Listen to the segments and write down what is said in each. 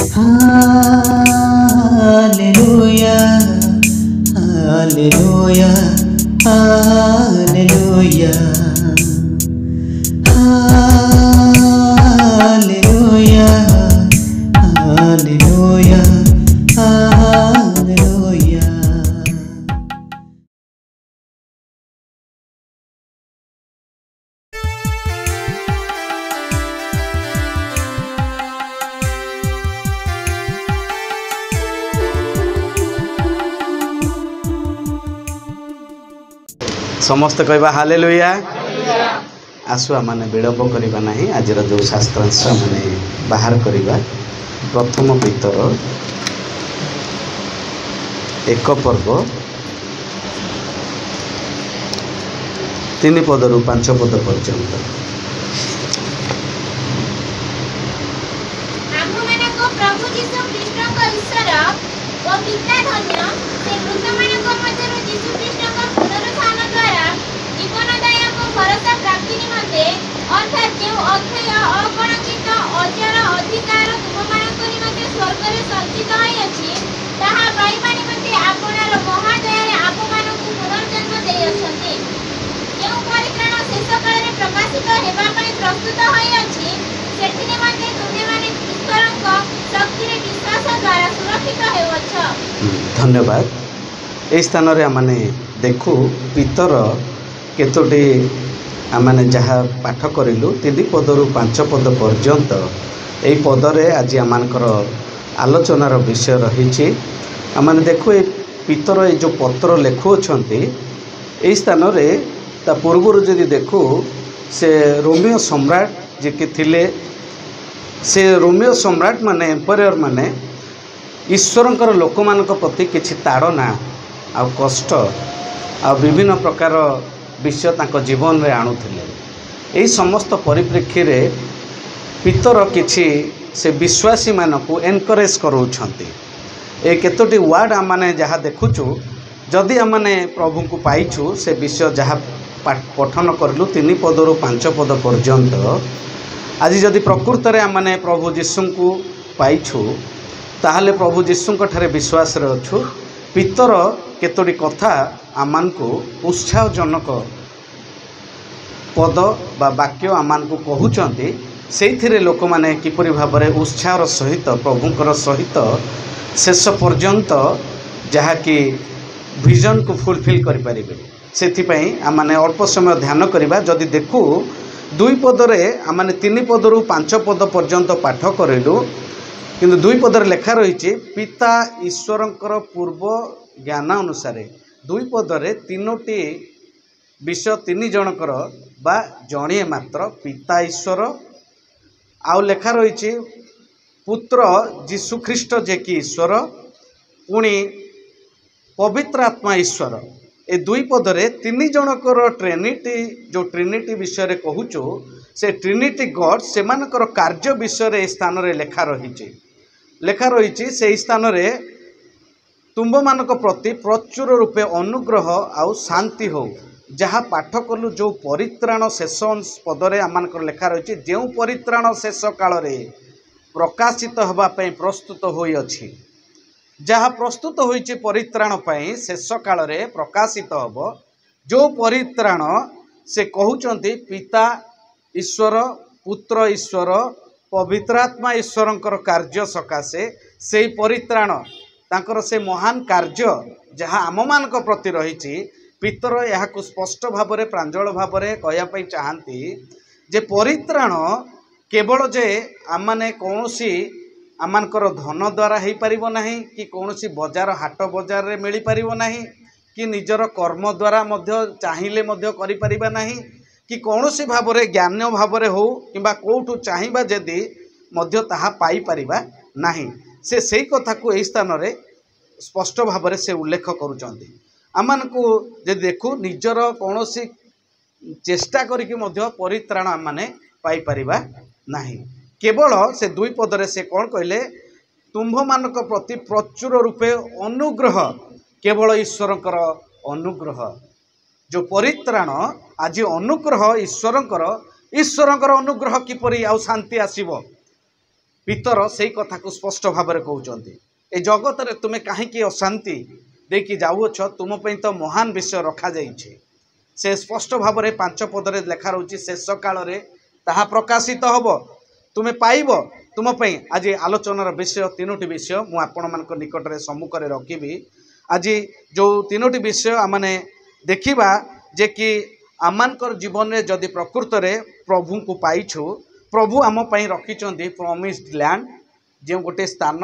Hallelujah hallelujah hallelujah hallelujah hallelujah hallelujah. समस्त कहवा hallelujah. आसु आम विलंब करवा ना आज जो शास्त्रांश मैंने बाहर करवा प्रथम पितर 1 पर्व 3 पदरू 5 पद पर्यंत। धन्यवाद। ये स्थान आमने देखू पितर केतोटी आमने जहाँ पाठ करूँ 3 पदरू 5 पद पर्यंत यही पदरे आज आमर आलोचनार विषय रही। आमने देखू ये पितर ये जो पत्र लिखुंट यही स्थान ता पूर्वर जदि देखू से रोमियो सम्राट जे कि थिले से रोमियो सम्राट माने एम्पायर माने ईश्वरंकर लोक मान प्रति किछि ताड़ना आ कष्ट आ विभिन्न प्रकार विषय तांको जीवन में आणुथिले। यही समस्त परिप्रेक्षी रे पितर किछि से विश्वासी मानकु एनकरेज करूछंती। ए केतोटी वार्ड आमने जहाँ देखुचु जदि आमने प्रभु को पाइछु से विषय जहाँ पठन करलु 3 पदरू 5 पद पर्यंत। आज जदि प्रकृत में आमने प्रभु जीशु को पाइछु ताहले प्रभु जीशु ठारे विश्वास रे अछु। पितर केतोटी कथा आमान को उत्साहजनक पद बा वाक्य आमान को कहउचंती से लोक मैंने किपरि भाव में उत्साहर सहित प्रभुंकर सहित शेष पर्यंत जहाँ कि विजन को फुलफिल करें। से आमने अल्प समय ध्यान करवा जदि देखू 2 पदरे आमने 3 पदरू 5 पद पर्यंत पाठ करूँ किंतु 2 पदर लेखा रही पिता ईश्वरंकर पूर्व ज्ञान अनुसार 2 पदरे 3टी विषय 3 जनकर बा जणिए मात्र पिता ईश्वर आउ लेखा रही पुत्र जीशुख्रीष्ट जे कि ईश्वर पुणी पवित्र आत्मा ईश्वर। ए 2 पदरे 3 जनकर ट्रिनिटी जो ट्रिनिटी विषय रे कहूचो से ट्रिनिटी गॉड से मानकर कार्य विषय रे स्थान रे लेखा रही से स्थान रे तुम मानक प्रति प्रचुर रूपे अनुग्रह आउ शांति हो जहाँ पाठ कलु जो परित्राण शेष पदरे आमकर लेखा रही जो परित्राण शेष काल रे प्रकाशित होगापी प्रस्तुत होई अछि जहाँ प्रस्तुत होइछि परित्राण पाई शेष काल रे प्रकाशित होब जो परित्राण से कहउचंती पिता ईश्वर पुत्र ईश्वर पवित्रात्मा ईश्वरंकर कार्य सकाशे से परित्राण तांकर से महान कार्य जहाँ आम मानक प्रति रही पितर यह स्पष्ट भाव में प्रांजल भाव में कहवाई चाहती जे परित्राण केवल जे आम मैंने कौन आमर धन द्वारा हो पार ना कि कौन बजार हाट बजार में मिल पार ना कि निजर कर्म द्वारा चाहिए ना कि कौन भाव में ज्ञान भाव में हो कि कौटू चाहिए जदि ताहा पाई परिबा नाही से कथा को यही स्थान में स्पष्ट भाव में से उल्लेख करुँच आम को देखू निजर कौन चेष्टा करके परित्राण आम मैंने पाई परिबा नाही केवल से 2 पदरे से कौन कहले तुम्भ मानक प्रति प्रचुर रूपे अनुग्रह केवल ईश्वरंकर अनुग्रह जो परित्राण आज अनुग्रह ईश्वरंकर अनुग्रह किपरि आउ शांति आसीबो पितर से कथा को स्पष्ट भाव में कहते ए जगत रे तुमे कहीं अशांति देकी जाऊछ तुम तो महान विषय रखा जाइए से स्पष्ट भाव में 5 पदरे लेखा रोचे शेष काल रे ताहा प्रकाशित हब तुम्हें पाइब तुम आज आलोचनार विषय 3टी विषय मु आपण मान निकट में सम्मुख में रखी आज जो 3टी विषय आमने देखा जे कि आमानकर जीवन में जदि प्रकृत में प्रभु को पाइछु प्रभु आम रखिंट प्रॉमिस्ड लैंड जो गोटे स्थान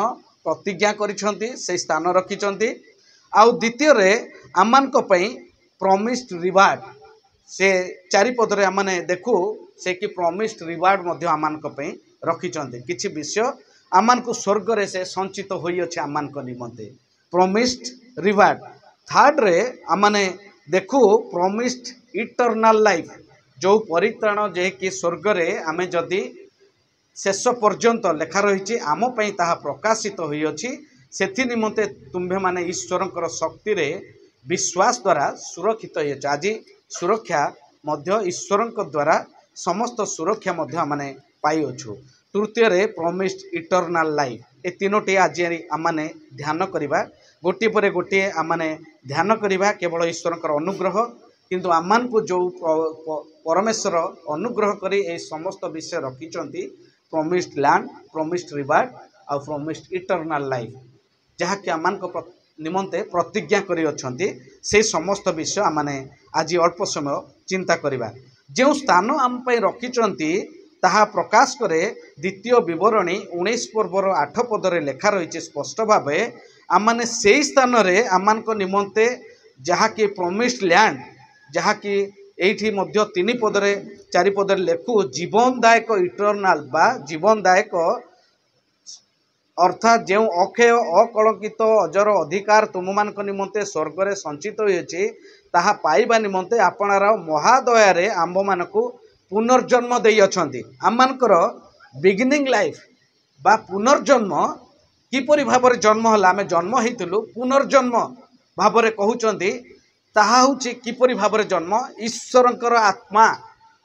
प्रतिज्ञा करिसेंती से स्थान रखिंट आउ द्वितीय रे आमान प्रॉमिस्ड रिवार्ड से 4 पदरे आमने देखू से कि प्रॉमिस्ड रिवार्ड आमान रखिंट किछि विषय आमान को स्वर्ग रे से संचित होई अछि आमान निमंते प्रॉमिस्ड रिवार्ड। थर्ड रे आमने देखू प्रॉमिस्ड इटर्नल लाइफ जो परित्राण जे कि स्वर्ग रे आमे जदि शेष पर्यंत लेखा रही आम ताहा प्रकाशित होई अछि सेथि निमंते तुम्भे माने ईश्वरंकर शक्ति रे विश्वास द्वारा सुरक्षित होई अछि। आज सुरक्षा मध्य ईश्वरंक द्वारा समस्त सुरक्षा मध्य माने पाई अछु। तृतीय रे प्रॉमिस्ड इटर्नल लाइफ ए 3टी आज आमने ध्यान करिबा गोटे परे गोटे आमने ध्यान करिबा केवल ईश्वरंकर अनुग्रह किंतु आमान को जो परमेश्वर अनुग्रह करी ए समस्त विषय रखिंट प्रॉमिस्ड लैंड प्रॉमिस्ड रिवार्ड और प्रॉमिस्ड इटर्नल लाइफ जहाँकि आमान को निमंते प्रतिज्ञा करी अछंती से समस्त विषय आमने आज अल्प समय चिंता करिबा। जो स्थान आम पई रखिंट ताहा प्रकाश करे द्वितीय विवरणी 19 पर्वर 8 पदरे लेखा रही स्पष्ट भाव आमने से स्थान रे आमान को निमंते जहाँकि प्रॉमिस्ड लैंड जहाँकि एठी मध्य 3 पदरे 4 पदरे लेखु जीवनदायक इटर्नल बा जीवनदायक अर्थात जो अक्षय अकलंकित अजर अधिकार तुम मान निमंते स्वर्ग रे संचित होइछि ताहा पाइबा निमंते आपणार महादया रे आंब मानकु पुनर्जन्म देई अछंती। आमानकर बिगिनिंग लाइफ बा पुनर्जन्म किपरि भाव में जन्म हला आमे जन्म हेतुलु पुनर्जन्म भाव में कहउचंती ताहा होछि किपरि भाव में जन्म ईश्वरंकर आत्मा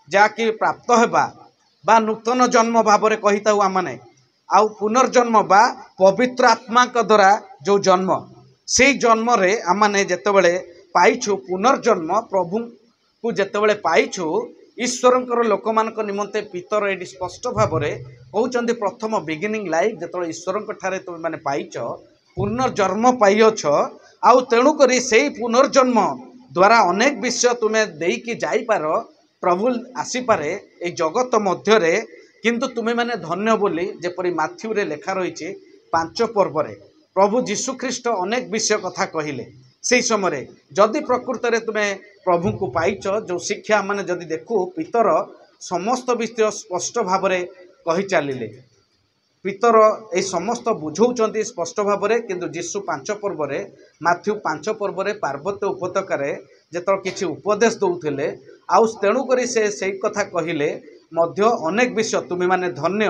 जाकि प्राप्त हेबा बा नूतन जन्म भाव में कहिताउ आमने आउ पुनर्जन्म बा पवित्र आत्मा का द्वारा जो जन्म से जन्म रे आमने जेतेबेले पाइछु पुनर्जन्म प्रभु को जेतेबेले पाइछु ईश्वरंकर लोक मानक निमंते पितर एडी स्पष्ट भाव में कहउचंती प्रथम बिगिनिंग लाइफ जेतेबेले ईश्वरंक ठारे तुम माने पाइछ पुनर्जन्म पाइछ आउ तेणु करी सेही पुनर्जन्म द्वारा अनेक विषय तुम्हें देकी जाई पार प्रभु आसी पारे ए जगत मध्य रे किंतु तुम्हें माने धन्य बोली जेपरी माथ्यू रे लेखा रही 5 पर्वरे प्रभु जीशु ख्रीष्ट अनेक विषय कथा कहिले से समय जदि प्रकृत रे तुम्हें प्रभु को पाइच जो शिक्षा माने जदि देखू पितर समस्त विषय स्पष्ट भाव में कही चलिले पितर ए समस्त बुझौचंती स्पष्ट भाव में किंतु जीशु 5 पर्वरे माथ्यू 5 पर्वरे पार्वत्य उपत्यकार जेत किछि उपदेश दौथिले आउ तेणु करी से कथा कहिले मध्य अनेक विषय तुम्हें माने धन्य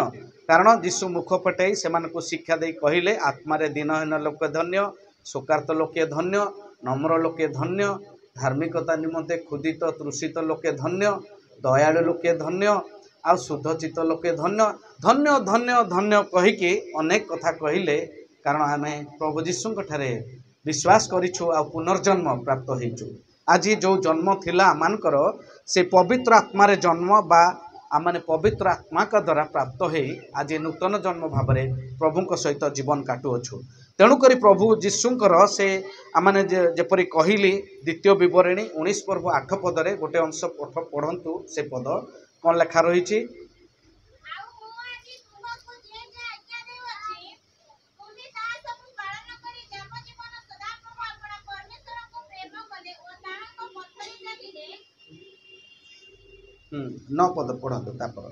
कारण जीशु मुख फटाई से शिक्षा दे कहले आत्मारे दीनहीन लोके धन्य शोकार्त लोके धन्य नम्र लोके धन्य धार्मिकता निमंते क्षुदित तृषित लोके धन्य दयालु लोके धन्य आ शुद्धचित लोके धन्य धन्य धन्य धन्य कहीकि अनेक कथा कहले कारण आम प्रभु जीशु ठारे विश्वास करिछु आ पुनर्जन्म प्राप्त होइछु। आज जो जन्म थिला आमानकर से पवित्र आत्मारे जन्म बा आमने पवित्र आत्मा का द्वारा प्राप्त हो आज नूतन जन्म भाव में प्रभु सहित जीवन काटुअछु। तेणुक प्रभु जीशुंकर से आमने जेपरी कहली द्वितीय विवरणी 19 पर्व 8 पदरे गोटे अंश पढ़ंतु से पद कौन लेखा रही न पद पढ़ंतु तापर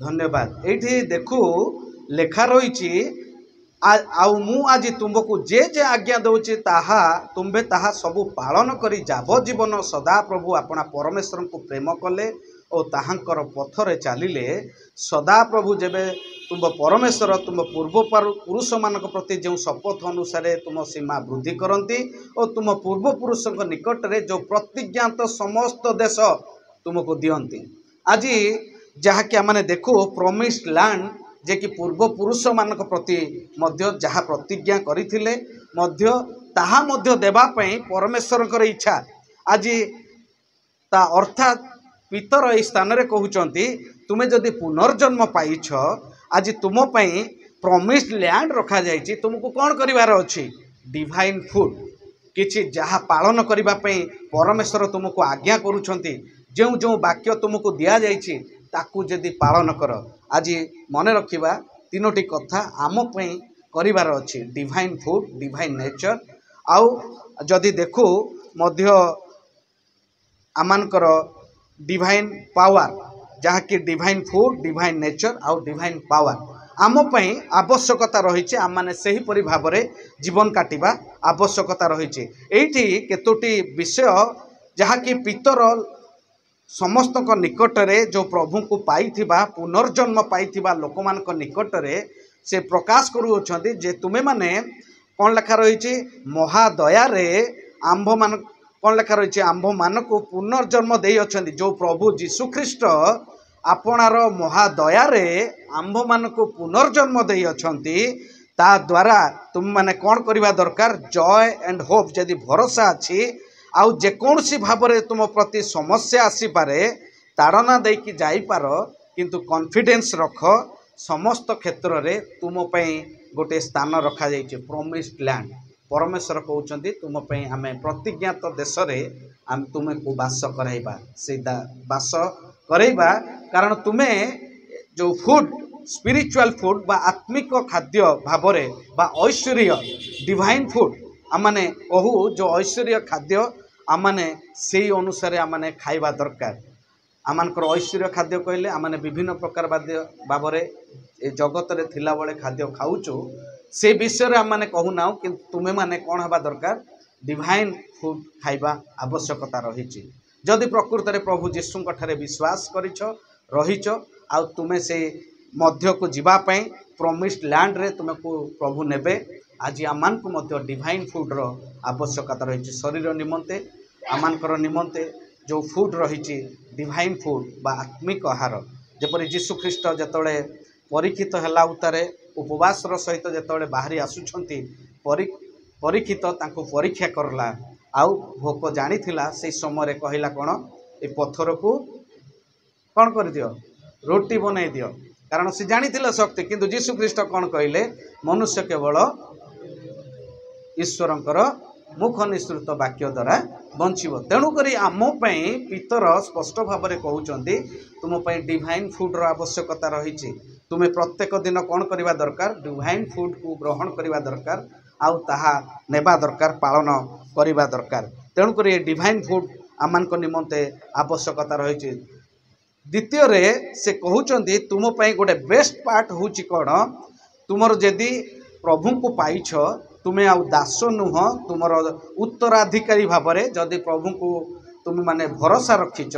धन्यवाद। ये देखू लेखा रही आउ मु आज तुमको जे जे आज्ञा दौची ताहा तुम्बे ताहा सबु पालन करी जाव जीवन सदा प्रभु अपना परमेश्वर को प्रेम कले और ताहांकर पथरे चलिले सदा प्रभु जेबे तुम परमेश्वर तुम पूर्व पुरुष मान प्रति जो शपथ अनुसार तुम सीमा वृद्धि करती और तुम पूर्वपुरुष निकट में जो प्रतिज्ञात समस्त देश तुमको दियंती आज जहाँकि आम देखू प्रॉमिस्ड लैंड जे कि पूर्वपुरुष मान प्रति मध्य जहाँ प्रतिज्ञा करथिले मध्य ताहा मध्य देबा पई परमेश्वर इच्छा आज ता अर्थात पितर ए स्थान रे कहउचंती तुमे जदि पुनर्जन्म पाइछ आज तुम पई प्रॉमिस्ड लैंड रखा जाइछि तुमको कौन करिवार अछि डिवाइन फूड किछि जहाँ पालन करिबा पई परमेश्वर तुमको आज्ञा करूछंती जो जो वाक्य तुमको दिया जाइछि ताकू जदि पालन कर आज मन रखिबा तीनोटी कथा आम पई करिवार अछि डिवाइन फूड डिवाइन नेचर आउ जदि देखू मध्य आमानकर डिवाइन पावर जहाँ कि डिवाइन फूड डिवाइन नेचर आउ डिवाइन पावर आम पई आवश्यकता रही आम मैंने से ही परि भाव में जीवन काटिबा आवश्यकता रही एठी केतोटी विषय जहाँ कि पितर समस्त निकट रे जो प्रभु को पाइथिबा पुनर्जन्म पाइथिबा लोक मान निकट रे से प्रकाश करूछंती जे तुमे माने कौन लेखा रही महादया रे आंभ मान कौन लेखा रही आंभ मान को पुनर्जन्म दे अछंती जो प्रभु जीशु ख्रीस्ट आपणार महादया रे आंभ मान को पुनर्जन्म दे अछंती ता द्वारा तुम माने कौन करबा दरकार जॉय एंड होप जदि भरोसा अछि आउ जेकोसी भाव में तुम प्रति समस्या आसीपारे ताड़ना देकी जाइपार किंतु कॉन्फिडेंस रख समस्त क्षेत्र में तुम पई गोटे स्थान रखा जाइए प्रॉमिस्ड लैंड परमेश्वर कहउचंती तुम पई आमे प्रतिज्ञात देश रे आम तुमे को वास कराइबा से वास कराइबा कारण तुमे जो फूड स्पिरिचुअल फूड बा आत्मिक खाद्य भाव में बा ऐश्वर्य डिवाइन फूड आमने कहू जो ऐश्वर्य खाद्य आमने से अनुसार आमने खाइबा दरकार आमनकर ऐश्वर्य खाद्य कहले आमने विभिन्न प्रकार भाव में जगत रे थिला बळे खाद्य खाऊचु से विषय आमने कहूना कि तुम्हें माने कौन हवा दरकार डिवाइन फूड खाइबा आवश्यकता रही जदि प्रकृत रे प्रभु जीशु ठारे विश्वास करिछ रहिछ आ तुमे से मध्य को जीवा पई प्रॉमिस्ड लैंड रे तुमको प्रभु नेबे आज आमान को मध्य डिवाइन फूड रो आवश्यकता रही शरीर निमंते आमानकर निमंते जो फूड रही डिवाइन फूड बा आत्मिक आहार जेपरि जीशु ख्रीस्ट जेतोळे परीक्षित हैला उतारे उपवास सहित जेतोळे बाहरी आसुछंती परीक्षित तांको परीक्षा करला आउ भोक जानिथिला से समय कहला कोन ए पत्थर को कौन कर दियो रोटी बनै दियो कारण से जानिथिला शक्ति किंतु जीशु ख्रीस्ट कौन कहले मनुष्य केवल ईश्वरंकर मुख निसृत वाक्य द्वारा बंचिब तेणुक आम पितर स्पष्ट भाव में कहते तुम डिवाइन फूड रो आवश्यकता रही तुम्हें प्रत्येक दिन कौन करवा दरकार डिवाइन फूड को ग्रहण करवा दरकार आउ ताहा नेबा दरकार पालन करवा दरकार तेणुक डिवाइन फूड आम निमंते आवश्यकता रही द्वितीय रे से कहते तुम गोटे बेस्ट पार्ट हूँ कौन तुमर जदि प्रभु को पाइछ तुम्हें आउ दास नुह तुमर उत्तराधिकारी भाव में जदि प्रभु को तुम माने भरोसा रखिच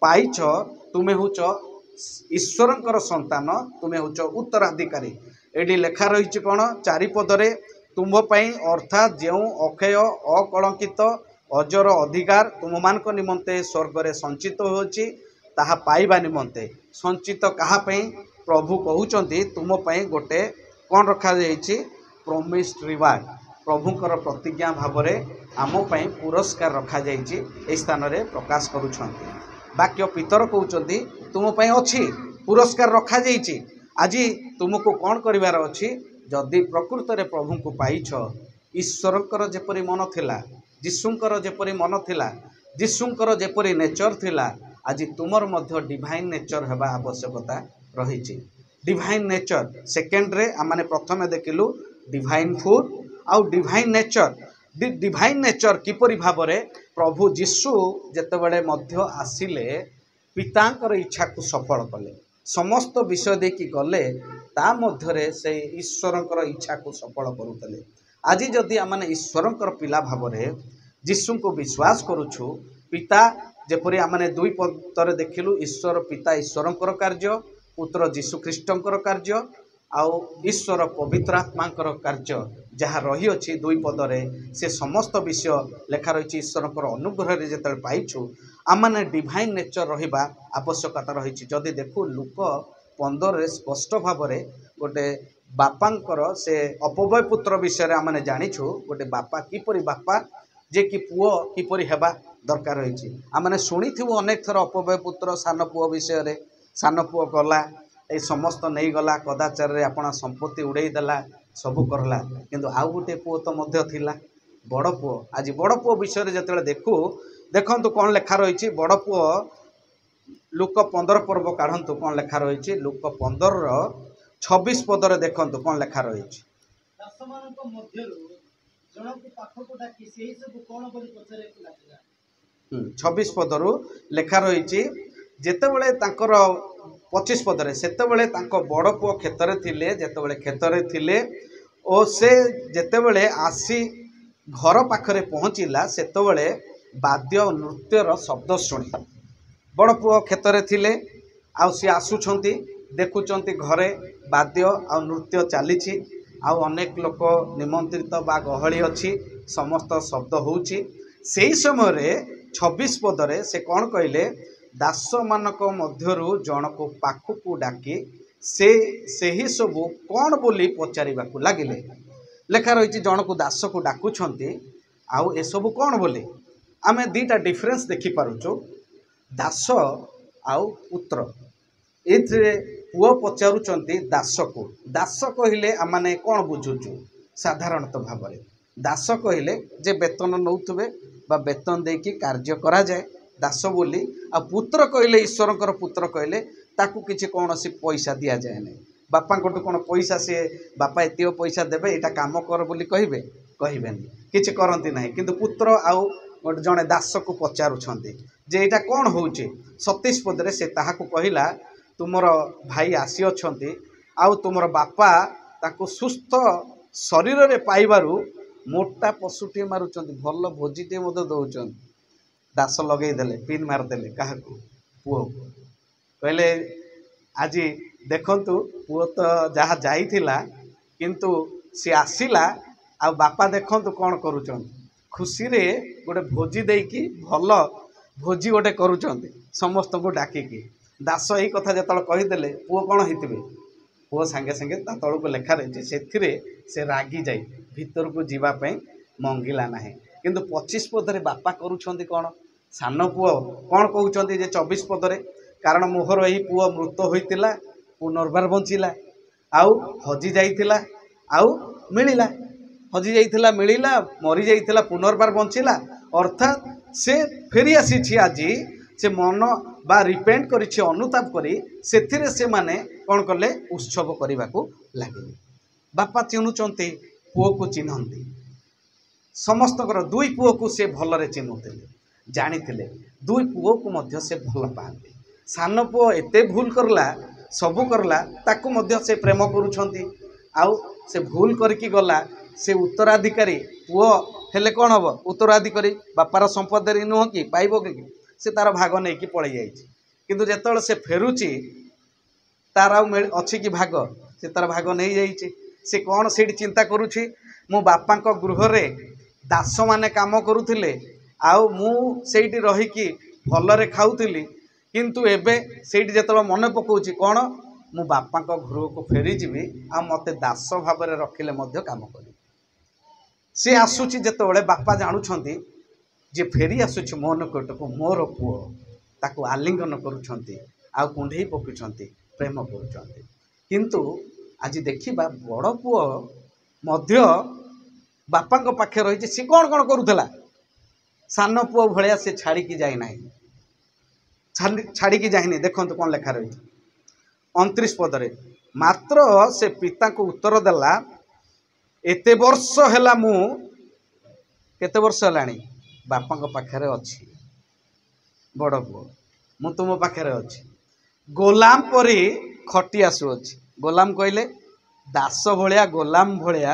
पाइछ तुम्हें हूच ईश्वरंकर संतान तुम्हें हूच उत्तराधिकारी एडी लेखा रही कौन चारिपदरे तुम अर्थात जो अक्षय अकलंकित अजर अधिकार तुम मान निमंते स्वर्ग रे संचित होछि ताहा पाइबा निमंते संचित कहापई प्रभु कहउचंती तुम गोटे कौन रखा जाइछि प्रॉमिस्ड रिवार्ड प्रभुकर प्रतिज्ञा भाव में आम पुरस्कार रखा जाइए स्थान रे प्रकाश करुछंती वाक्य पितर कहउचंती तुम अच्छी पुरस्कार रखा जाइए आज तुमको कौन करिवार अछि जदि प्रकृत रे प्रभु को पाइछ ईश्वरकर जेपरि मन थिला जीशुंकर जेपरि मन थिला जीशुंकर जेपरि नेचर थिला आज तुमर मध्य डिवाइन नेचर हेबा आवश्यकता रही डिवाइन नेचर सेकेंड रे आमाने प्रथमे देखिलु डिवाइन फूड आउ डिवाइन नेचर डिवाइन नेचर किपरि भाव में प्रभु जीशु जेतेबेले मध्य आसिले पितांकर इच्छा को सफल कले समस्त विषय देखि गले ता मध्यरे से ईश्वरंकर इच्छा को सफल करुतले आज जदि आमने ईश्वरंकर पिला भाव में जीशु को विश्वास करुछु पिता जेपरि आमने दुई पदरे देखिलु ईश्वर पिता ईश्वरंकर कार्य, पुत्र जीशुख्रीष्टंकर कार्य, आउ ईश्वर पवित्र आत्मांकर कार्य जहाँ रही अछि दुई पदरे से समस्त विषय लेखा रही ईश्वरंकर अनुग्रह रे जेतले पाइछु आमने डिवाइन नेचर रहिबा आवश्यकता रही। जदि देखु लूक 15 रे स्पष्ट भाव में गोटे बापांकर से अपव्यय पुत्र विषय रे आमने जानिछु गोटे बापा किपरि बापा जे कि पुओ किपरि हेबा दरकार रही। आमने शुणिथिबु अनेक थर अपव्यय पुत्र सान पुओ विषय रे, सान पुओ गला ए समस्त नहीं गला कदाचार रे आपण संपत्ति उड़ाई देला सबु करला, किंतु आउ गोटे पुओ तो मध्य थिला बड़ पुओ। आज बड़ पुओ विषय रे जतले देखंतु कोन लेखा रही बड़ पुओ लूक 15 पर्व काढंतु कोन लेखा रही लूक 15 रो 26 पदरे देखंतु कोन लेखा रही। दासमानक मध्यरु जनकु पाखकु डाकी सेही सब कोन बोली पचरे लागिला। 26 पदरु लेखा रही जेतेबेले तांकर 25 पदरे सेतेबेले तांको बड़ पुओ क्षेत्र थिले, जेतेबेले क्षेत्र थिले ओ से जेतेबेले आसी घर पाखरे पहुँचला सेतेबेले वाद्य नृत्यर शब्द शुणी बड़ पुओ क्षेत्र थिले आउ सी आसुछंती देखुचंती घरे वाद्य आ नृत्य चलीछि आउ अनेक लोक निमंत्रित बा गहली अछि समस्त शब्द होउछि। सेही समय रे 26 पदरे से कौन कहले दास मानक मध्यरु जनक पाखकु डाकी सेही सबु कौन बोली पचारिबाकु लागिले। लेखा रही जनक दास को डाकुछंती आउ ए सबु कौन बोले आमे दीटा डिफरेंस देखि पारुछु दास आउ पुत्र। एथिरे पुओ पचारुचंती दास को, दास कहिले आमाने कौन बुझुछु साधारणतः भाव में दास कहिले जे वेतन नौथुबे बा वेतन देकी कार्य करा जाए दास बोली। आ पुत्र कहले ईश्वरंकर पुत्र कहले ताकू किछि कोनोसी पैसा दिया जाए नहीं, बापा कोटु कोन पैसा से बापा एतियो पैसा देबे एटा काम कर बोली कहिबे कहिबेनी किछि करंती नाही, किंतु पुत्र आउ जने दास को पचारुछंती जे एटा कोन होउचे। 27 पदरे से ताहाकू कहिला तुमर भाई आसी अछंती आउ तुमर बापा ताकू सुस्थ शरीर रे पाइबारु मोटा पशुटे मारुचंती भल भोजीटे मते दउचंती। दास लगे देले पिन मार देले काहाकू पुओ कहले आज देखंतु पुओ तो जहाँ जाइथिला किंतु सी आसिला आ बापा देखंतु कौन करूचंती खुशी रे गोटे भोजी देकी भल भोजी गोटे करूचंती समस्त को डाकिकी। दास यही कथा जतल कहीदेले पुओ कौन होइतिबे पुओ सांगे सांगे ता तळको लेखा रही सेथिरे से रागी जाई भीतर को जीवा पई मंगिला नाही, किंतु 25 पदरे बापा करूछंती कौन सान पुओ कौन कहउचंती जे 24 पदरे कारण मोहर यही पुओ मृत होइतिला पुनर्बार बंचिला आउ हजी जाइतिला आउ मिलिला, हजी जाइतिला मिलिला मरी जाइतिला पुनर्बार बंचिला अर्थात से फेरी आसी आज से मन बा रिपेंट करिछि अनुताप करी सेथिरे से माने कौन कले उत्सव करने को लगे। बापा चिन्हुचंती पुओ को चिन्हती समस्त दुई पुओ को से भलरे चिन्हुतिले जानिथिले दुई पुओ को मध्य से भल पाती। सान पुओ एते भूल करला सबू करला ताकू मध्य से प्रेम करुछंती आउ से भूल करके गला से उत्तराधिकारी पुओ हेले कौन हम उत्तराधिकारी बापार संपत्ति नुह कि पाइब कि से तार भाग नहीं कि पलि जाइए, किंतु जेतल से फेरुची तार अच्छी कि भाग से तार भाग नहीं जाइए। से कौन से चिंता करुछि मो बापा गृह रे दास माने काम करुथिले आउ मु सेठी रहीकि भलरे खाउथिली, किंतु एबे सेठी जेतल मन पकाउछि कौन मो बापा गृह को फेरी जीवी आ मते दास भाव में रखिले मध्य काम करी। सी आसुची जेतबेले बापा जानुछंती जे फेरी आसुछि मो निकटको मोर पुओ ताकू आलिंगन करुछंती आ कुंढई पकुछंती प्रेम करुछंती, किंतु आज देखिबा बड़ पुओ मध्य बापा पाखे रही सी कौन कौन करुला सान पुओ भलिया से छाड़ी की जाई नाही छाड़ी की जाइनी। देखंतु कौन लेखा रही 29 पदरे मात्र से पिता को उत्तर देला एते वर्ष हैला मु केते वर्ष हलानी बापा पाखे अच्छी बड़ पुओ मु तुम पाखे अच्छी गोलाम परी खटी आसुअछि। गोलाम कहले दास भलिया गोलाम भलिया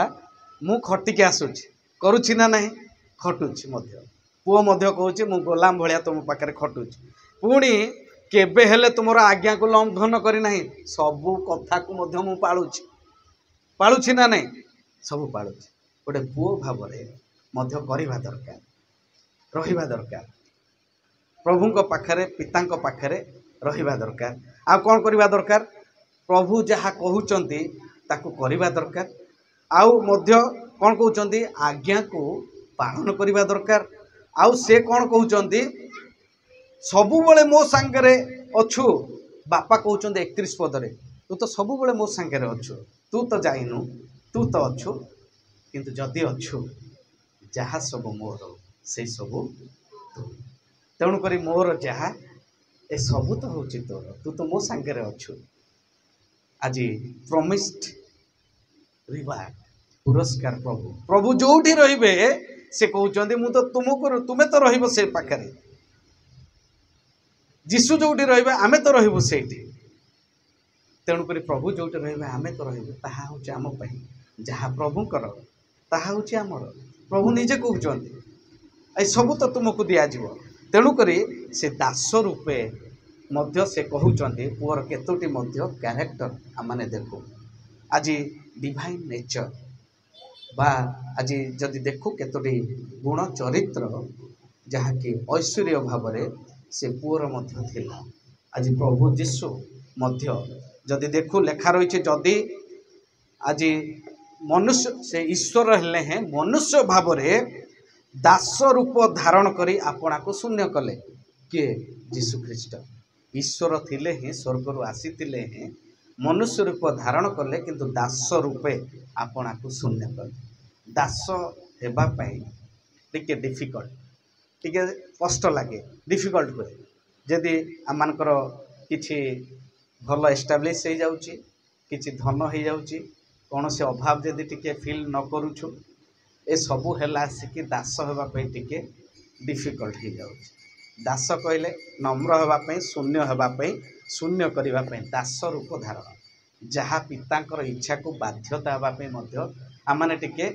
मु खटिके आसुछि करुछि ना नहीं खटुछि मध्य पुओ मध्य कहूँ मु गोलाम भाया तुम पाखे खटुची पुणी केबे हेले तुमर आज्ञा को लंघन करना सबू कथा को मध्य मु पालुची ना नहीं सब पालुची गोटे पुओ भाव मध्य करवा दरकार रहिबा दरकार प्रभु पाखरे पिता पाखरे रहिबा दरकार आ कौन करवा दरकार प्रभु जहाँ कहउचंती ताकू करवा दरकार आउ मध्य कौन कहउचंती आज्ञा को पालन करवा दरकार आउ से कौन कहउचंती सबुबले मो सांगरे अच्छु बापा कहउचंती 31 पदरे तू तो सबुबले मो सांगरे अच्छु तू तो जाइनु तू तो अच्छु किंतु जदि अच्छु जहाँ सब मोर से सबू तू तेणुक मोर जहाँ ए सबू तो हूँ तोर तू तो मो सांगरे अच्छु आज प्रमिस्ड रिवार्ड पुरस्कार प्रभु प्रभु जोठी रहिबे से कहउचंती मु तो तुमको तुमे तो रहिबो से पाखरे जीशु जोठी रहिबे आमे तो रहिबो सेठी तेणुक प्रभु जोठी रहिबे आमे तो रहिबो ताहा होचे आम पई जहाँ प्रभुकर ताहा होचे आमर प्रभु निजे कहउचंती ए सब तो तुमको दिया जीवो तेणुक से दास रूपे मध्य से कहउचंती पुअर केतोटी मध्य कैरेक्टर आमाने देखु आज डिवाइन नेचर बा आज जदि देखु केतोटी गुण चरित्र जहाँ कि ऐश्वर्य भाव से पुअर मध्य थिला आज प्रभु जीशु मध्य जदि देखु लेखा रही जदि आज मनुष्य से ईश्वर हेले हैं मनुष्य भाव दास रूप धारण करी आपना को शून्य कले किए जीशु ख्रीस्ट ईश्वर थिले हैं स्वर्ग रु आसी हैं मनुष्य रूप धारण कले किंतु दास रूपे आपना को शून्य कले दास हेबा पई टिके डिफिकल्ट टिके कष्ट लगे डिफिकल्ट हुए जदि आमकर किछि भल एस्टाब्लिश हो जाउची किछि धन हो जाउची कौन से अभाव जदि टिके फील न करूछु ए सबू है आसिकी दास होगापी टिके डिफिकल्ट हो जाउची दास कहले नम्र होगापी शून्य होगापी शून्य करने दास रूप धारण जहाँ पितांकर इच्छा को बाध्यता होगापी आमने टिके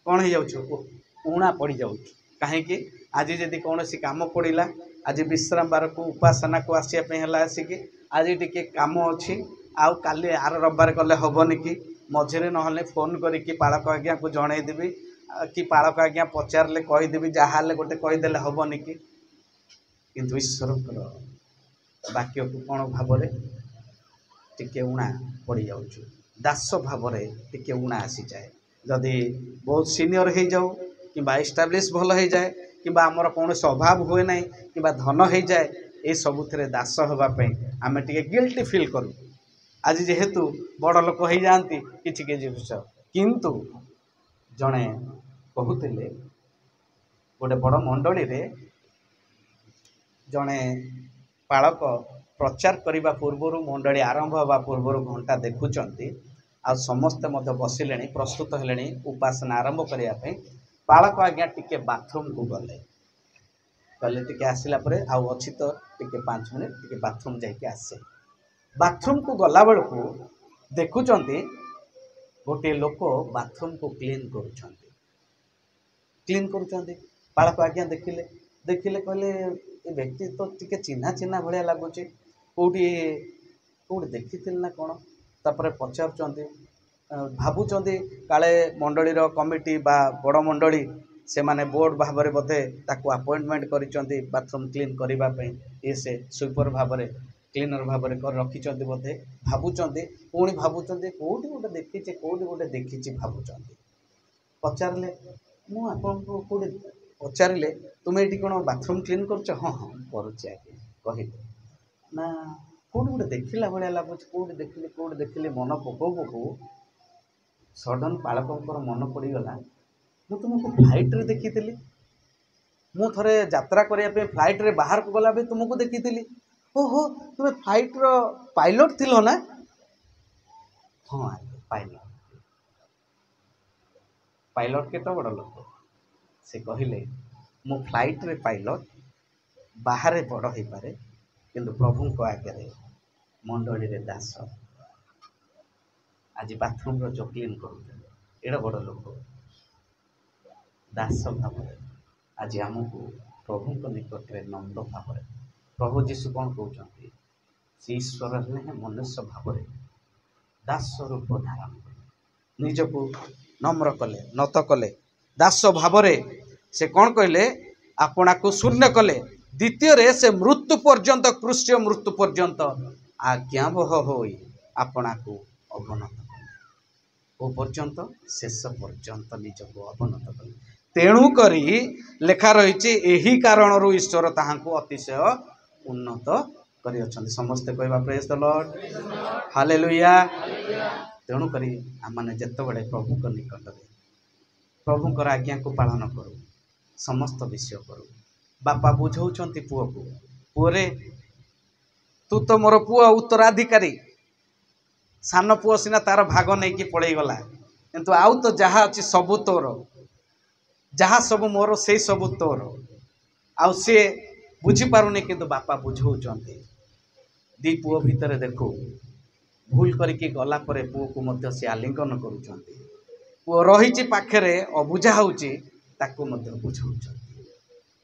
कौन हो जाउछु उणा पड़ जाउछु कहीं आज जदि कौन सी काम पड़ा आज विश्राम बार को उपासना को आसापी है आसिकी आज टिके काम अच्छी आउ काली आर रविवार कले हेनी कि मझे ना फोन करी पालक आज्ञा को जनईदेवी कि पालक आज्ञा पचारे कहीदेवी जहाँ गोटे कहीदे हेनी कि किंतु ईश्वर वाक्य को कौन भाव टिके उणा पड़ जाऊँ दास भाव टिके उणा आसी जाए जदि बहुत सीनियर हो जाऊ कि एस्टाब्लिश भल हो जाए कि आमर कौन अभाव हुए ना कि धन हो जाए ये सबुथ दास होगापी आम टे गिल्टी फिल करूँ आज जेहेतु बड़ लोक हो जाती किछि केजी विष किंतु जड़े कहते गोटे बड़ मंडली रे जड़े पालक प्रचार करने पूर्वर मंडली आरंभ होगा पूर्वर घंटा देखुंट आ समस्ते बसिले प्रस्तुत हेले उपासना आरंभ करने पालक आज्ञा टिके बाथरूम को गले कहले टिके आसला आउ अच्छी तो टिके 5 मिनट टिके बाथरूम जाके आसे बाथरूम को गला बेलू देखुंट गोटे लोक बाथरूम को क्लीन करुँच पालक आज्ञा देखिले देखिले कहले ये व्यक्ति तो टिके चिन्हा चिन्हा भाया लगुच कौटी कौटी देखी ना कौन तापर पचार भावुं काले मंडलीर कमिटी बा बड़ मंडली से माने बोर्ड भाव में बोधे ताकू अपॉइंटमेंट करिसेंती बाथरूम क्लीन करने ये से सुपर भाव में क्लीनर भाव में रखी बोधे भावुं पुणी भावुं कौटी गोटे देखी कौटी गोटे देखी भावुं पचारे मुझे कौटी पचारे तुम्हें ये कौन बाथरूम क्लीन कर हाँ हाँ करुच्चे आगे कहले ना कौटी गोटे देखला भाया लगुच कौटी देखिली मन पकौ पकौ सडन पालकर मन पड़गला मु तुमको फ्लाइट रे देखी मु थे यात्रा करने फ्लाइट रे बाहर को गला तुमको देखी ओहो तुम्हें फ्लाइट रो पायलट थिलो ना हाँ पायलट पायलट के बड़ लोक से कहले मु फ्लाइट रे पायलट बाहर बड़ हो पारे किंतु प्रभु को आगे मंडली रे दास आज बाथरूम रो जो क्लीन कर एड़ा बड़ लोक दास भाव आज आमको प्रभु निकट में नम्र भाव प्रभु जीशु कौन कहते से ईश्वर ने मनुष्य भाव दास रूप धारण कले निजको नम्र कले नत कले दास भाव से कौन कहले आपना को शून्य कले द्वितीय से मृत्यु पर्यंत क्रूश्य मृत्यु पर्यंत आज्ञावह हो आपना को अवनत कले ओ पर्यंत शेष पर्यंत निजको अवनत कले तेणु करी लेखा रही यही कारण ईश्वर ताहांको अतिशय उन्नत करी अछंती समस्ते कहवा प्रेज द लॉर्ड हालेलुया तेणु करी आमने जेतेबेले प्रभु को निकट में प्रभुकर आज्ञा को पालन करू समस्त विषय करू बापा बुझाउछंती पुओ को पुओरे तू तो मोर पुओ उत्तराधिकारी सान पुओ सिना तार भाग नहीं कि पड़े गला किंतु आउ तो जहा अछि सबु तोर जहा सबु मोर से सबु तोर आउ से बुझी पारुनी किंतु बापा बुझाउछंती दी पुओ भितर देखो भूल करके गला परे पुओ को मध्य से आलिंगन करूछंती पुओ रही पाखे अबुझा होची ताको मध्य बुझाउछंती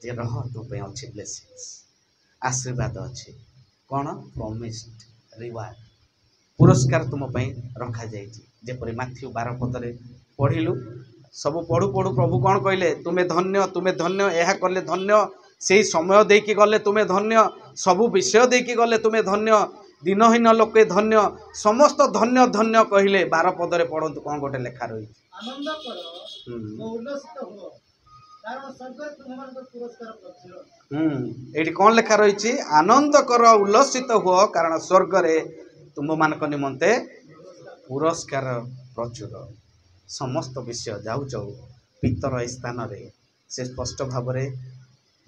जे रह तो पे अछि ब्लेसिंग्स आशीर्वाद अछि कोन प्रॉमिस्ड रिवार्ड पुरस्कार तुम पे रखा जाइछि जेपरि माथ्यू 12 पदरे पढ़िलु सब पढ़ु पढ़ु प्रभु कौन कहले तुम्हें धन्य यह कले धन्य से समय देकी गले तुम्हें धन्य सबु विषय देकी गले तुम्हें धन्य दिनहीन लोके धन्य समस्त धन्य धन्य कहले 12 पदरे पढ़ंतु कौन गोटे लेखा रही आनंद करो ओ उल्लसित हो कारण स्वर्ग तुमମାନଙ୍କ पुरस्कार प्रचुर एठी कौन लेखा रही आनंद कर उल्लसित हो कारण स्वर्ग रे तुम मानक निमंते पुरस्कार प्रचुर समस्त विषय जाऊ जाऊ पितर स्थान रे से स्पष्ट भाव रे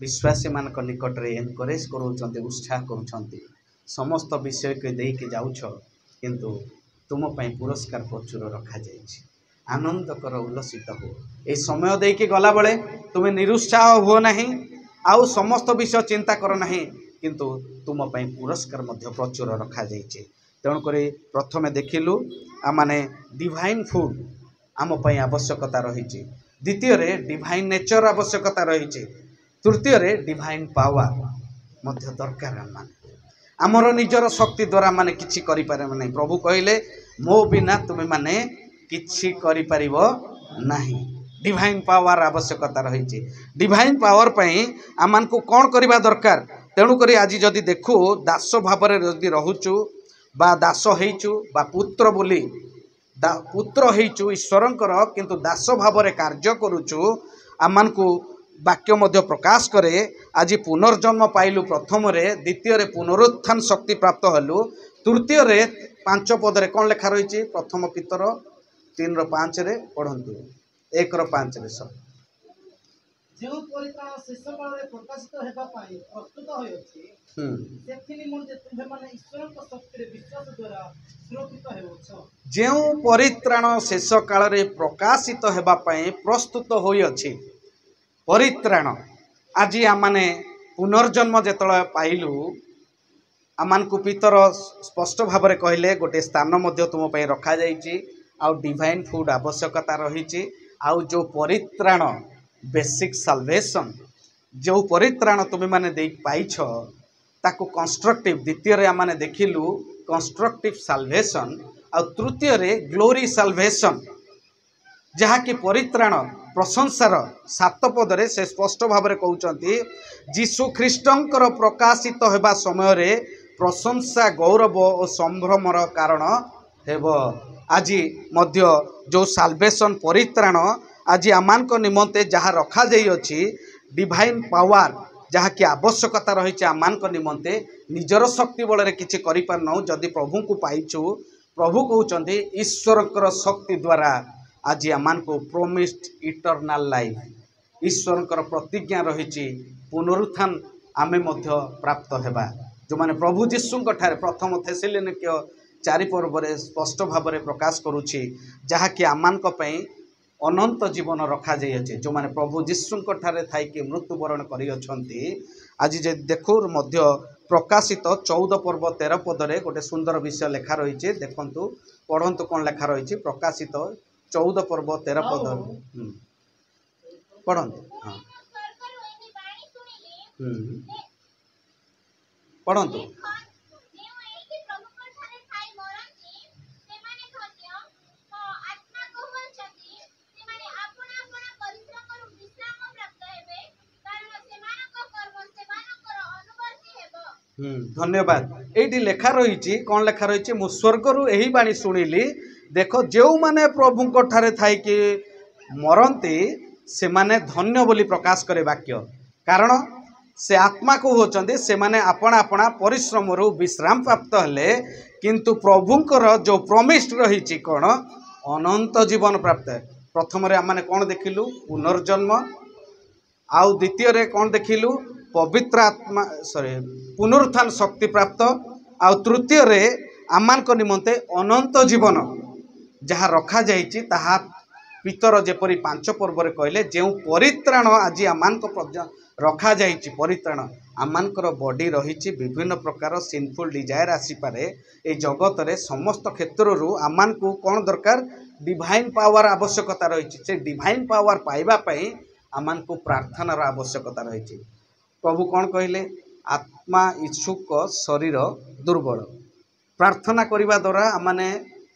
विश्वासी मानक निकट रे एनकरेज करूछंती उत्साह करूछंती समस्त विषय के देई के जाउछ किंतु तुम पई पुरस्कार प्रचुर रखा जाइछि आनंद कर उल्लसित हो ए समय देई के गला बळे तुमे निरुत्साह हो नहीं आउ समस्त विषय चिंता कर नहीं किंतु तुम पई पुरस्कार मध्य प्रचुर रखा जाइछि तेणु करी प्रथमे देखिलु आमाने डिवाइन फूड आम पई आवश्यकता रही द्वितीय रे डिवाइन नेचर आवश्यकता रही तृतीय रे डिवाइन पावर मध्य दरकार आमर निजर शक्ति द्वारा माने किछि करि पारे नहीं प्रभु कहले मो बिना तुमे माने किछि करि परिबो नहीं डिवाइन पावर आवश्यकता रही डिवाइन पावर पई आमान को कोन करबा दरकार तेणु करी आज जदि देखु दास भाव रे जदि रहूचु बा दास हेचु बा पुत्र बोली पुत्र हेचु ईश्वरंकर किंतु दास भाव रे कार्य करूचु आमान को वाक्य मध्य प्रकाश करे आज पुनर्जन्म पाइलु प्रथम रे द्वितीय रे पुनरुत्थान शक्ति प्राप्त हलु तृतीय रे 5 पद रे कोन लेखा रही प्रथम पितर 3:5 रे पढ़ंतु 1:5 रे सब जो परित्राण शेष काल रे प्रकाशित हेबा पाई प्रस्तुत होयछि सेथि निमंते तुमे माने ईश्वरक शक्ति रे विश्वास द्वारा सुरक्षित हेउछ जो परित्राण शेष काल रे प्रकाशित हेबा पाई प्रस्तुत होयछि परित्राण आज आमाने पुनर्जन्म जेतळे पाइलु आमान को पितर स्पष्ट भाव रे कहले गोटे स्थान मध्य तुम पई रखा जाइछि आउ डिवाइन फूड आवश्यकता रही आउ जो परित्राण बेसिक साल्वेशन जो परित्राण तुम माने दे पाइछ ताको कंस्ट्रक्टिव द्वितीय रे आमाने देखिलु कंस्ट्रक्टिव साल्वेशन आ तृतीय रे ग्लोरी साल्वेशन जहा कि परित्राण प्रशंसार 7 पदरे से स्पष्ट भाव रे कहउचंती जीशु ख्रीष्टंकर प्रकाशित हेबा समय रे प्रशंसा गौरव और संभ्रमर कारण हेब आज मध्य जो साल्वेशन परित्राण आज आमान को निमंते जहाँ रखा जाई अछि डिवाइन पावर जहाँ कि आवश्यकता रही आमान को निमंते निजर शक्ति बल किसी करूँ जदि प्रभु को पाइचु प्रभु कहते ईश्वरकर शक्ति द्वारा आज आमान को प्रोमिस्ड इटर्नाल लाइफ ईश्वरकर प्रतिज्ञा रही पुनरुत्थान आमे मध्य प्राप्त हेबा जो माने प्रभु जीशुंक ठारे प्रथम थेसलोनिके 4 पर्वरे स्पष्ट भाव में प्रकाश करुछि जहाँ कि आमान पई अनंत जीवन रखा जाइए जो माने प्रभु जीशुंक ठारे थाइके मृत्युवरण करि अछंती आज जे देखो मध्य प्रकाशित 14 पर्व 13 पदरे गोटे सुंदर विषय लेखा रही देखंतु पढ़ंतु कौन लेखा रही प्रकाशित 14 पर्व 13 पद पढ़ंतु हाँ पढ़ंतु धन्यवाद। ये लेखा रही कौन लेखा रही मु स्वर्गर यही बाणी शुणिली देख जो मैंने प्रभु ठारे थाई कि मरती से माने धन्य बोली प्रकाश करे वाक्य कारण से आत्मा को होचंदे से माने अपना अपना परिश्रम रु विश्राम प्राप्त हेले किंतु प्रभुंकर जो प्रमिस रही कौन अनंत जीवन प्राप्त है। प्रथम रे आम कौन देखिलु पुनर्जन्म आउ द्वितीय रे कौन देखिलु पवित्र आत्मा सॉरी पुनरुत्थान शक्ति प्राप्त आउ तृतीय रे आमान को निमंते अनंत जीवन जहाँ रखा जाइछि ताहा पितर जेपरी पांच पर्व रे कहले जो परित्राण आज आमान को रखा जाइछि परित्राण आमानकर बॉडी रही विभिन्न प्रकार सिनफुल डिजायर आसी पारे ए जगत रे समस्त क्षेत्र रु आमान को कौन दरकार डिवाइन पावर आवश्यकता रही से डिवाइन पावर पाइबा पई आमान को प्रार्थनार आवश्यकता रही। प्रभु कौन कहले आत्मा इच्छुक शरीर दुर्बल प्रार्थना करने द्वारा आमने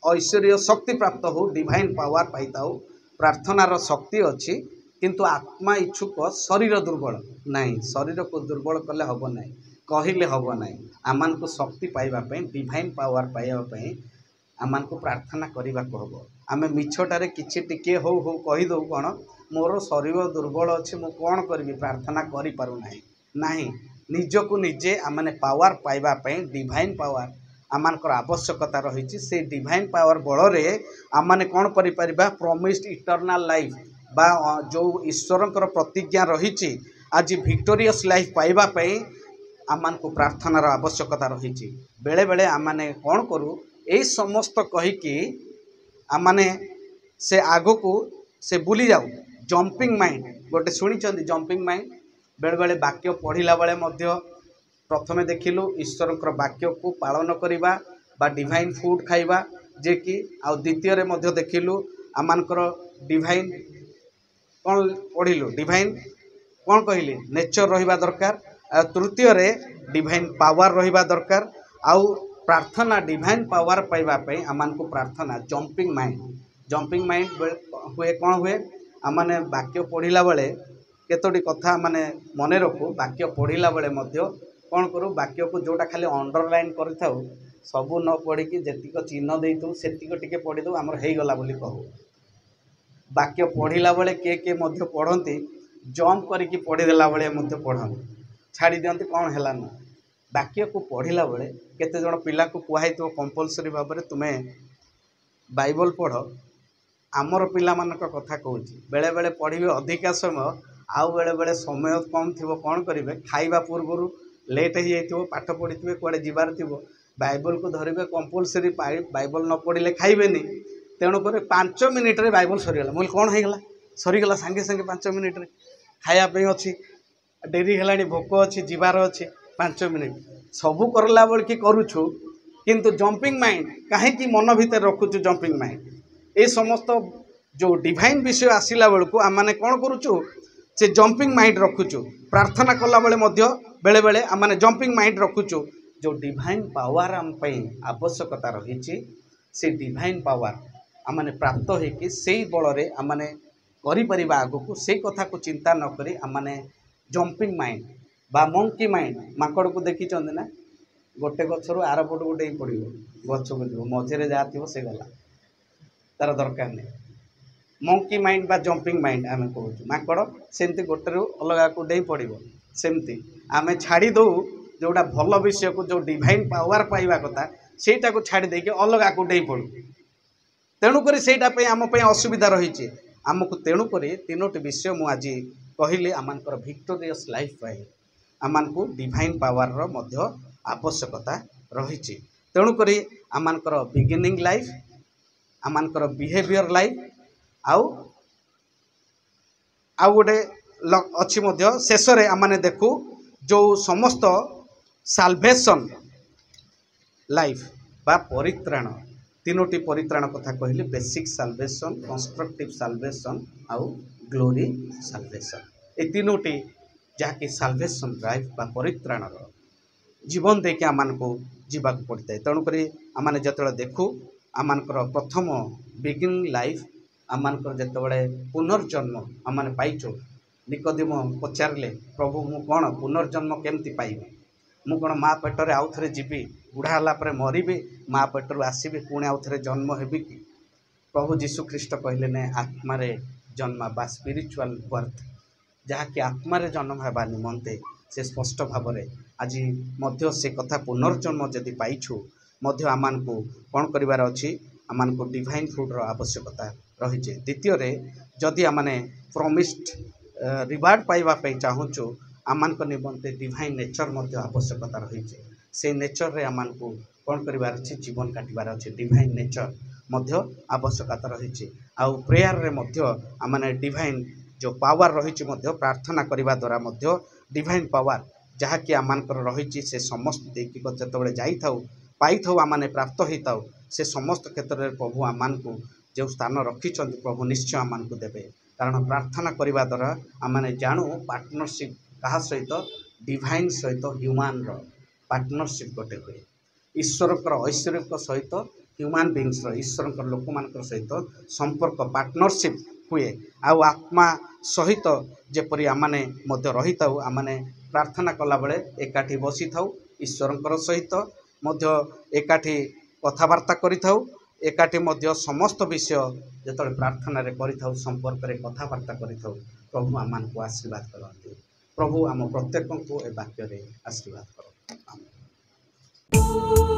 ऐश्वर्य शक्ति प्राप्त हो डिवाइन पावर पाइताऊ प्रार्थनार शक्ति अच्छी किंतु आत्मा इच्छुक शरीर दुर्बल नहीं शरीर को दुर्बल कले हम ना कहले हम ना आमान को शक्ति पाइबापी डिवाइन पावर पाइबापी आमान को प्रार्थना करने को हम आम मिछटारे किसी टिके हो कहीदे कौन मोर शरीर दुर्बल अच्छे मु कौन करी प्रार्थना करि पारु नाही निजको निजे आमने पावर पाइबापी डिवाइन पावर आमानकर आवश्यकता रही से डिवाइन पावर बल रे आमने कौन करिपरिबा प्रॉमिस्ड इटर्नल लाइफ बा जो ईश्वरंकर प्रतिज्ञा रही आज विक्टोरियस लाइफ पाइबापी आमान को प्रार्थनार आवश्यकता रही बेले बेले आमने कौन करूँ यही समस्त कहीकि आमने से आग को से बुली जाऊ जंपिंग माइंड गोटे शुणी जंपिंग माइंड बेले बेले वाक्य पढ़ला बेले प्रथमे देखिलु ईश्वरंकर वाक्य को पालन करवा बा डिवाइन फूड खाइबा जे कि आ द्वितीय रे मध्य देखिलु आमानकर डिवाइन कौन पढ़िलु डिवाइन कौन कहली नेचर रहिबा दरकार आ तृतीय रे डिवाइन पावर रहिबा दरकार आउ प्रार्थना डिवाइन पावर पाइबा पई आमान को प्रार्थना जंपिंग माइंड हुए कौन हुए आमने वाक्य पढ़ला बेले केतोटी कथा माने मने रखू वाक्य पढ़ला बेले मध्य कौन करूँ वाक्य को जोटा खाली अंडरलाइन करूँ सबू न पढ़ी जेतिक चिन्ह देतु सेतिक टिके पढ़ी दो आमर हो गला बोली कहू वाक्य पढ़ला बेले किए पढ़ती जंप करके पढ़ीदेला बेले पढ़ती छाड़ी दियंती कौन है ना वाक्य को पढ़ला बेले केते जण पिला को कहई कंपलसरी भाव में तुम्हें बाइबल पढ़ आमर पिला मानक कथा कहूँ बेले बेले पढ़े अधिका समय आउ बेले बेले समय कम थी कौन करेंगे खाइबा पूर्व लेट हो जाइए पाठ पढ़ी थे कड़े जीवार थी बाइबल को धरवे कंपलसरी बाइबल न पढ़ले खाइबेनी तेणुक 5 मिनिट रे बाइबल सरीगला मुझे कौन होगा सरीगला सांगे सांगे 5 मिनिट रे खायापी अच्छी डेरी है भोक अच्छी जीवार अच्छे 5 मिनिट सबू करला बेल कि करुछु किंतु जंपिंग माइंड कहीं मन भितर रखुचु जंपिंग माइंड ये समस्त जो डिवाइन विषय आसला बेलू आम मैंने कौन करुचु से जंपिंग माइंड रखुचु प्रार्थना कला बेले बेले आम मैंने जंपिंग माइंड रखुचु जो डिवाइन पावर आम आवश्यकता रही से डिवाइन पावर आम मैंने प्राप्त होकि से बल रे आम मैंने करिपरिबा आगको से कथा को चिंता न करी आम मैंने जंपिंग माइंड बा मंकी माइंड माकड़ को देखी ना गोटे गचर आर पट गोटे पड़ो गच को जीव मझे जहाँ थी से गला तार दरकार नहीं मंकी माइंड बा जंपिंग माइंड आम कहूँ माकड़ सेमती गोटे रू अलग को डे पड़ो सेमती आम छाड़ी दो जोटा भल विषय को जो डिवाइन पावर पाइबा कथा सेटा को छाड़ी देके अलग को डे पड़ू तेणुक सेटापी आम असुविधा रही आमको तेणुक 3टी विषय मुझे आज कहली आमर विक्टोरियस लाइफ पाई आमको डिवाइन पावर मध्य आवश्यकता रही तेणुक आमर बिगिनिंग लाइफ आमर बिहेवियर लाइफ आउ गोटे अच्छी शेष में आम देखू जो समस्त साल्वेशन लाइफ बा परित्राण 3टी परित्राण कथा कहली बेसिक साल्वेशन कंस्ट्रक्टिव साल्वेशन आउ ग्लोरी साल्वेशन ये 3टी जहाँकि साल्वेसन ड्राइव बा परित्राणर जीवन देके आमको जीवाक पड़ता है। तेणुक आम जो देखू आम प्रथम बिगिनिंग लाइफ आम जो पुनर्जन्म आम पाइचु निकोदेम पचारे प्रभु मु कौन पुनर्जन्म केमती पाइबी मु कौन माँ पेटर आउ थे जीवी बुढ़ा है मरबी माँ पेटर आसबि पुणी आउ थे जन्म हेबी कि प्रभु जीशु ख्रीष्ट कहले ने आत्मारे जन्म बा स्पिरिचुअल बर्थ जहाँकि आत्मारे जन्म होगा निमंते से स्पष्ट भाव में आज मध्य से कथा पुनर्जन्म जदि पाइछु मध्य आमानकु कौन करिवार अछि आमानकु डिवाइन फूड्र आवश्यकता रही। द्वितीय जदि आमने प्रॉमिस्ड रिवार्ड पाइबा चाहूँ आमानक निमंते डिवाइन नेचर मध्य आवश्यकता रही। से नेचर रे आमानकु कौन करिवार अछि जीवन काटिबार अछि डिवाइन नेचर मध्य आवश्यकता रही। आउ प्रेयर रे मध्य आमने डिवाइन जो पावर रही मध्य प्रार्थना करने द्वारा मध्य डिवाइन पावर जहाँकि आमानकर रही से समस्त देखिक जो जाइथाउ पाइथाउ आमाने प्राप्त होता से समस्त क्षेत्र में प्रभु आमानकु जो स्थान रखिंट प्रभु निश्चय आमानकु देवे। कारण प्रार्थना करने द्वारा आमाने जानू पार्टनरशिप क्या सहित डिवाइन सहित ह्यूमान पार्टनरशिप गोटे हुए ईश्वरकर ऐश्वर्य सहित ह्यूमान बीइंग्स ईश्वर लोक मान सहित संपर्क पार्टनरशिप हुए। आउ आत्मा सहित जेपरी आमाने मध्य रही था आमाने प्रार्थना कला बेले एकाठी बसी थाउ ईश्वरंकर सहित मध्य एकाठी कथबार्ता करि थाउ एकाठी मध्य समस्त विषय जेतले प्रार्थना रे करि थाउ संपर्क रे कथबार्ता करि थाउ प्रभु आमानकु आशीर्वाद करंती। प्रभु आम प्रत्येक को ए वाक्य रे आशीर्वाद करो। आमेन।